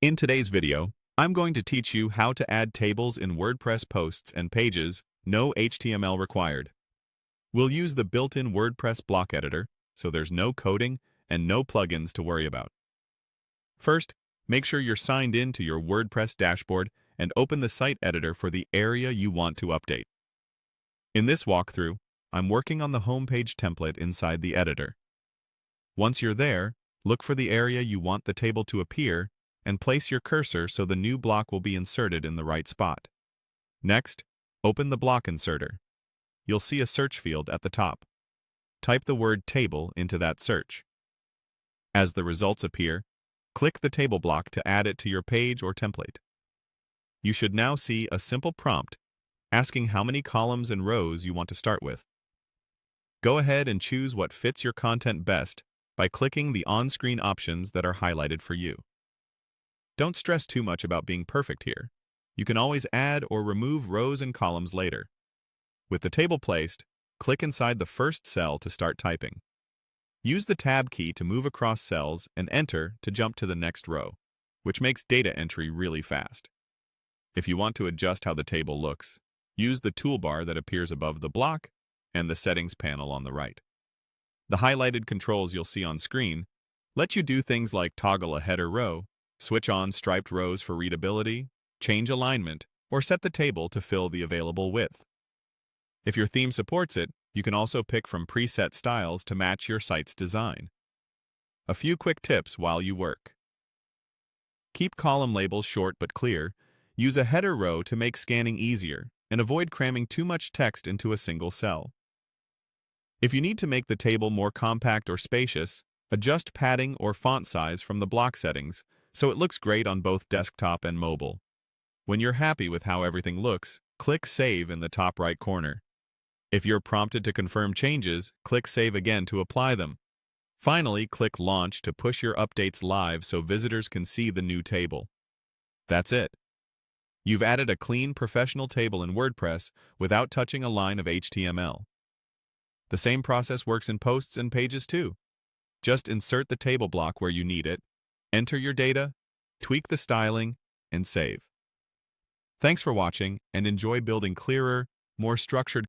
In today's video, I'm going to teach you how to add tables in WordPress posts and pages, no HTML required. We'll use the built-in WordPress block editor, so there's no coding and no plugins to worry about. First, make sure you're signed in to your WordPress dashboard and open the site editor for the area you want to update. In this walkthrough, I'm working on the homepage template inside the editor. Once you're there, look for the area you want the table to appear and place your cursor so the new block will be inserted in the right spot. Next, open the block inserter. You'll see a search field at the top. Type the word table into that search. As the results appear, click the table block to add it to your page or template. You should now see a simple prompt asking how many columns and rows you want to start with. Go ahead and choose what fits your content best by clicking the on-screen options that are highlighted for you. Don't stress too much about being perfect here. You can always add or remove rows and columns later. With the table placed, click inside the first cell to start typing. Use the Tab key to move across cells and Enter to jump to the next row, which makes data entry really fast. If you want to adjust how the table looks, use the toolbar that appears above the block and the settings panel on the right. The highlighted controls you'll see on screen let you do things like toggle a header row, switch on striped rows for readability, change alignment, or set the table to fill the available width. If your theme supports it, you can also pick from preset styles to match your site's design. A few quick tips while you work. Keep column labels short but clear. Use a header row to make scanning easier, and avoid cramming too much text into a single cell. If you need to make the table more compact or spacious, adjust padding or font size from the block settings so it looks great on both desktop and mobile. When you're happy with how everything looks, click Save in the top right corner. If you're prompted to confirm changes, click Save again to apply them. Finally, click Launch to push your updates live so visitors can see the new table. That's it. You've added a clean, professional table in WordPress without touching a line of HTML. The same process works in posts and pages too. Just insert the table block where you need it, enter your data, tweak the styling, and save. Thanks for watching, and enjoy building clearer, more structured